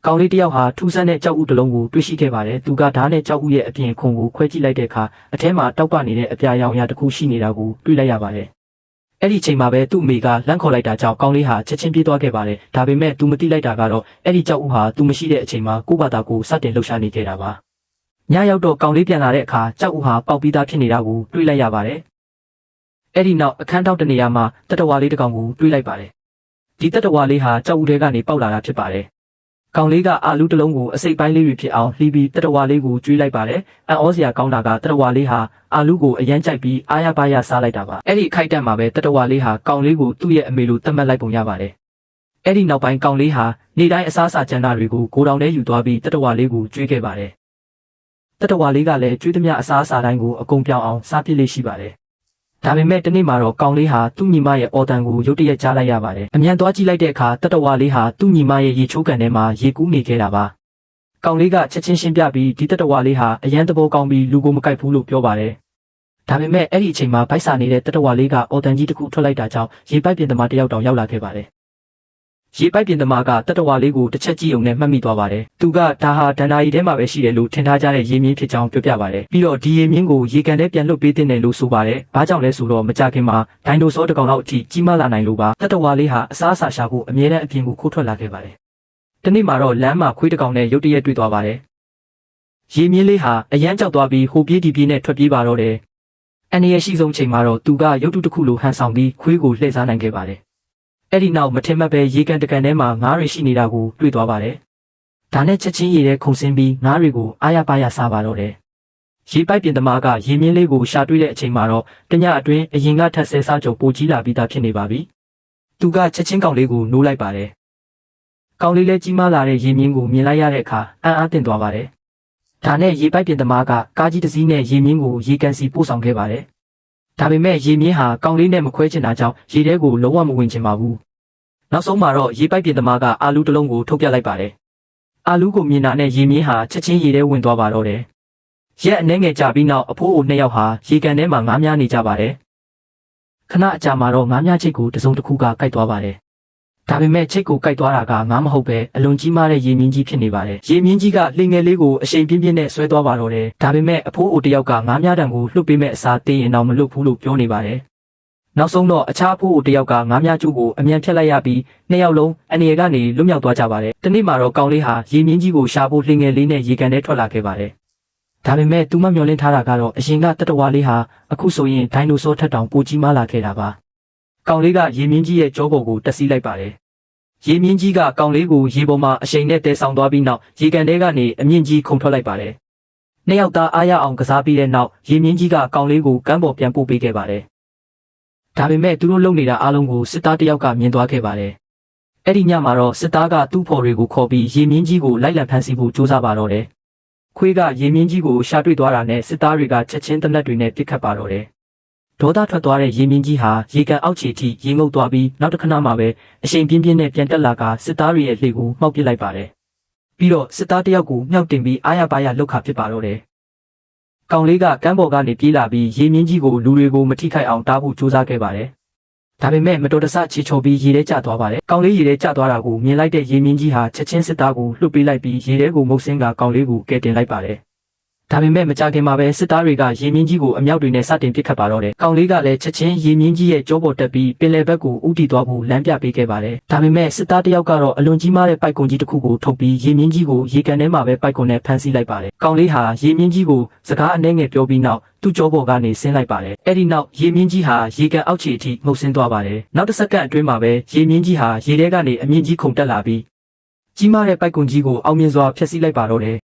ကောင်လေးတယောက်ဟာထူးဆန်းတဲ့ကြောက်ဥတစ်လုံးကိုတွေ့ရှိခဲ့ပါတယ်။သူကဓာတ်နဲ့ကြောက်ဥရဲ့အပြင်ခုံကိုခွဲကြည့်လိုက်တဲ့အခါအထဲမှာတောက်ပနေတဲ့အပြာရောင်အရာတစ်ခုရှိနေတာကိုတွေ့လိုက်ရပါတယ်။အဲ့ဒီချိန်မှာပဲသူ့အမေကလန့်ခေါ်လိုက်တာကြောင့်ကောင်လေးဟာချက်ချင်းပြေးသွားခဲ့ပါတယ်။ဒါပေမဲ့သူမသိလိုက်တာကတော့အဲ့ဒီကြောက်ဥဟာသူမရှိတဲ့အချိန်မှာကိုယ့်ဘာသာကိုစတင်လှုပ်ရှားနေခဲ့တာပါ။ညရောက်တော့ကောင်လေးပြန်လာတဲ့အခါကြောက်ဥဟာပေါက်ပြီးသားဖြစ်နေတာကိုတွေ့လိုက်ရပါတယ်။အဲ့ဒီနောက်အခန်းထောက်တနေရာမှာတတဝါလေးတစ်ကောင်ကိုတွေ့လိုက်ပါတယ်။ဒီတတဝါလေးဟာကြောက်ဥထဲကနေပေါက်လာတာဖြစ်ပါတယ်။ကောင်လေးကအာလူတစ်လုံးကိုအစိပ်ပိုင်းလေးတွေဖြစ်အောင်လှီးပြီးတတဝါလေးကိုကျွေးလိုက်ပါတယ်။အံ့ဩစရာကောင်းတာကတတဝါလေးဟာအာလူကိုအရန်ကြိုက်ပြီးအားရပါးရစားလိုက်တာပါ။အဲ့ဒီအခိုက်အတန့်မှာပဲတတဝါလေးဟာကောင်လေးကိုသူ့ရဲ့အမေလိုသတ်မှတ်လိုက်ပုံရပါတယ်။အဲ့ဒီနောက်ပိုင်းကောင်လေးဟာနေတိုင်းအစားအစာကျန်တာတွေကိုကိုတောင်ထဲယူသွားပြီးတတဝါလေးကိုကျွေးခဲ့ပါတယ်။တတဝါလေးကလည်းကျွေးသမျှအစားအစာတိုင်းကိုအကုန်ပြောင်းအောင်စားပြစ်လေးရှိပါတယ်။ဒါပေမဲ့တနေ့မှာတော့ကောင်လေးဟာသူ့ညီမရဲ့အော်တန်ကိုရုတ်တရက်ကြားလိုက်ရပါတယ်။အမြန်သွားကြည့်လိုက်တဲ့အခါတတဝါလေးဟာသူ့ညီမရဲ့ရေချိုးကန်ထဲမှာရေကူးနေခဲ့တာပါ။ကောင်လေးကချက်ချင်းရှင်းပြပြီးဒီတတဝါလေးဟာအရန်သဘောကောင်းပြီးလူကိုမကိုက်ဘူးလို့ပြောပါတယ်။ဒါပေမဲ့အဲ့ဒီအချိန်မှာဗိုက်စာနေတဲ့တတဝါလေးကအော်တန်ကြီးတစ်ခုထွက်လိုက်တာကြောင့်ရေပိုက်ပြင်သမားတယောက်တောင်ရောက်လာခဲ့ပါတယ်။ရေပိုက်ပြင်သမားကတတဝါလေးကိုတစ်ချက်ကြည့်ုံနဲ့မှတ်မိသွားပါတယ်။သူကဒါဟာဒဏ္ဍာရီထဲမှာပဲရှိတယ်လို့ထင်ထားကြတဲ့ရေမြင့်ဖြစ်ကြောင်းပြောပြပါတယ်။ပြီးတော့ဒီရေမြင့်ကိုရေကန်ထဲပြန်လွတ်ပေးတဲ့နယ်လို့ဆိုပါတယ်။ဘာကြောင့်လဲဆိုတော့မကြခင်မှာဒိုင်နိုဆောတစ်ကောင်လောက်အထိကြီးမားလာနိုင်လို့ပါ။တတဝါလေးဟာအစားအစာရှာဖို့အမြဲတမ်းအပြင်ကိုခိုးထွက်လာခဲ့ပါတယ်။ဒီနေ့မှာတော့လမ်းမှာခွေးတစ်ကောင်နဲ့ရုတ်တရက်တွေ့သွားပါတယ်။ရေမြင့်လေးဟာအရန်ကြောက်သွားပြီးဟိုပြေးဒီပြေးနဲ့ထွက်ပြေးပါတော့တယ်။အန်ရဲ့ရှိဆုံးချိန်မှာတော့သူကရုပ်တုတစ်ခုလိုဟန်ဆောင်ပြီးခွေးကိုလှည့်စားနိုင်ခဲ့ပါတယ်။အဲ့ဒီနောက်မထင်မှတ်ပဲရေကန်တကန်ထဲမှာငါးတွေရှိနေတာကိုတွေ့သွားပါတယ်။ဒါနဲ့ချက်ချင်းရေထဲခုန်ဆင်းပြီးငါးတွေကိုအားရပါးရစားပါတော့တယ်။ရေပိုက်ပြင်သမားကရေမြင့်လေးကိုရှာတွေ့တဲ့အချိန်မှာတော့တညအတွင်းအရင်ကထက်ဆဲစားကြုံပိုကြီးလာပြီးသားဖြစ်နေပါပြီ။သူကချက်ချင်းကောင်လေးကိုနိုးလိုက်ပါတယ်။ကောင်လေးလည်းကြီးမားလာတဲ့ရေမြင့်ကိုမြင်လိုက်ရတဲ့အခါအံ့အားသင့်သွားပါတယ်။ဒါနဲ့ရေပိုက်ပြင်သမားကကားကြီးတစ်စီးနဲ့ရေမြင့်ကိုရေကန်စီပို့ဆောင်ခဲ့ပါတယ်။ဒါပေမဲ့ရေမြင့်ဟာကောင်လေးနဲ့မခွဲချင်တာကြောင့်ရေထဲကိုလုံးဝမဝင်ချင်ပါဘူး။နောက်ဆုံးမှာတော့ရေပိုက်ပြင်သမားကအာလူတစ်လုံးကိုထုတ်ပြလိုက်ပါတယ်။အာလူကိုမြင်တာနဲ့ရေမြင့်ဟာချက်ချင်းရေထဲဝင်သွားပါတော့တယ်။ရက်အနှဲငယ်ကြာပြီးနောက်အဖိုးအိုနှစ်ယောက်ဟာရေကန်ထဲမှာငါးများနေကြပါတယ်။ခဏအကြာမှာတော့ငါးများချိတ်ကိုတစုံတစ်ခုကကိုက်သွားပါတယ်။ဒါပေမဲ့ချိတ်ကိုကိုက်သွားတာကငါးမဟုတ်ပဲအလွန်ကြီးမားတဲ့ရေမြင့်ကြီးဖြစ်နေပါတယ်။ရေမြင့်ကြီးကလှိငယ်လေးကိုအရှိန်ပြင်းပြင်းနဲ့ဆွဲသွားပါတော့တယ်။ဒါပေမဲ့အဖိုးအိုတစ်ယောက်ကငါးများတံကိုလှုပ်ပေးမဲ့အစားတင်းရင်တော့မလွတ်ဘူးလို့ပြောနေပါတယ်။နောက်ဆုံးတော့အခြားဖိုးအိုတစ်ယောက်ကငါးများကျူးကိုအမြန်ဖြတ်လိုက်ရပြီးနှစ်ယောက်လုံးအနေရကနေလွတ်မြောက်သွားကြပါတယ်။ဒီနေ့မှာတော့ကောင်လေးဟာရေမြင့်ကြီးကိုရှာဖို့လှိငယ်လေးနဲ့ရေကန်ထဲထွက်လာခဲ့ပါတယ်။ဒါပေမဲ့သူမမျှော်လင့်ထားတာကတော့အရင်ကတတဝါလေးဟာအခုဆိုရင်ဒိုင်နိုဆောထက်တောင်ပိုကြီးမားလာခဲ့တာပါ။ကောင်လေးကရေမြင့်ကြီးရဲ့ကြောပေါ်ကိုတက်စီးလိုက်ပါတယ်။ရေမြင့်ကြီးကကောင်လေးကိုရေပေါ်မှာအရှိန်နဲ့တဲဆောင်သွားပြီးနောက်ရေကန်ထဲကနေအမြင့်ကြီးခုန်ထွက်လိုက်ပါတယ်။နှစ်ယောက်သားအားရအောင်ကစားပြီးတဲ့နောက်ရေမြင့်ကြီးကကောင်လေးကိုကမ်းပေါ်ပြန်ပို့ပေးခဲ့ပါတယ်။ဒါပေမဲ့သူတို့လုံနေတာအားလုံးကိုစစ်သားတယောက်ကမြင်သွားခဲ့ပါတယ်။အဲ့ဒီညမှာတော့စစ်သားကသူ့ဖော်တွေကိုခေါ်ပြီးရေမြင့်ကြီးကိုလိုက်လံဖမ်းဆီးဖို့ကြိုးစားပါတော့တယ်။ခွေးကရေမြင့်ကြီးကိုရှာတွေ့သွားတာနဲ့စစ်သားတွေကချက်ချင်းတနက်တွေနဲ့ပစ်ခတ်ပါတော့တယ်။ဒေါသထွက်သွားတဲ့ရေမြင့်ကြီးဟာရေကန်အောက်ခြေထိရေငုပ်သွားပြီးနောက်တစ်ခဏမှပဲအရှိန်ပြင်းပြင်းနဲ့ပြန်တက်လာကစစ်သားတွေရဲ့လှေကိုမှောက်ပစ်လိုက်ပါတယ်။ပြီးတော့စစ်သားတယောက်ကိုမြောက်တင်ပြီးအားရပါးရလှုပ်ခါဖြစ်ပါတော့တယ်။ကောင်လေးကကမ်းပေါ်ကနေပြေးလာပြီးရေမြင့်ကြီးကိုလူတွေကိုမထိခိုက်အောင်တားဖို့ကြိုးစားခဲ့ပါတယ်။ဒါပေမဲ့မတော်တဆချေချော်ပြီးရေထဲကျသွားပါတယ်။ကောင်လေးရေထဲကျသွားတာကိုမြင်လိုက်တဲ့ရေမြင့်ကြီးဟာချက်ချင်းစစ်သားကိုလှုပ်ပေးလိုက်ပြီးရေထဲကိုမုတ်ဆင်းကကောင်လေးကိုကယ်တင်လိုက်ပါတယ်။ဒါပေမဲ့မကြခင်မှာပဲစစ်သားတွေကရေမြင့်ကြီးကိုအမြောက်တွေနဲ့စတင်ပစ်ခတ်ပါတော့တယ်။ကောင်လေးကလည်းချက်ချင်းရေမြင့်ကြီးရဲ့ကြောပေါ်တက်ပြီးပင်လယ်ဘက်ကိုဥတီသွားဖို့လမ်းပြပေးခဲ့ပါတယ်။ဒါပေမဲ့စစ်သားတယောက်ကတော့အလွန်ကြီးမားတဲ့ပိုက်ကွန်ကြီးတစ်ခုကိုထုတ်ပြီးရေမြင့်ကြီးကိုရေကန်ထဲမှာပဲပိုက်ကွန်နဲ့ဖမ်းဆီးလိုက်ပါတယ်။ကောင်လေးဟာရေမြင့်ကြီးကိုစကားအနှဲငယ်ပြောပြီးနောက်သူ့ကြောပေါ်ကနေဆင်းလိုက်ပါတယ်။အဲ့ဒီနောက်ရေမြင့်ကြီးဟာရေကန်အောက်ခြေအထိမှုတ်ဆင်းသွားပါတယ်။နောက်တစ်စက္ကန့်အတွင်းမှာပဲရေမြင့်ကြီးဟာရေထဲကနေအမြင့်ကြီးခုန်တက်လာပြီးကြီးမားတဲ့ပိုက်ကွန်ကြီးကိုအောင်မြင်စွာဖျက်ဆီးလိုက်ပါတော့တယ်။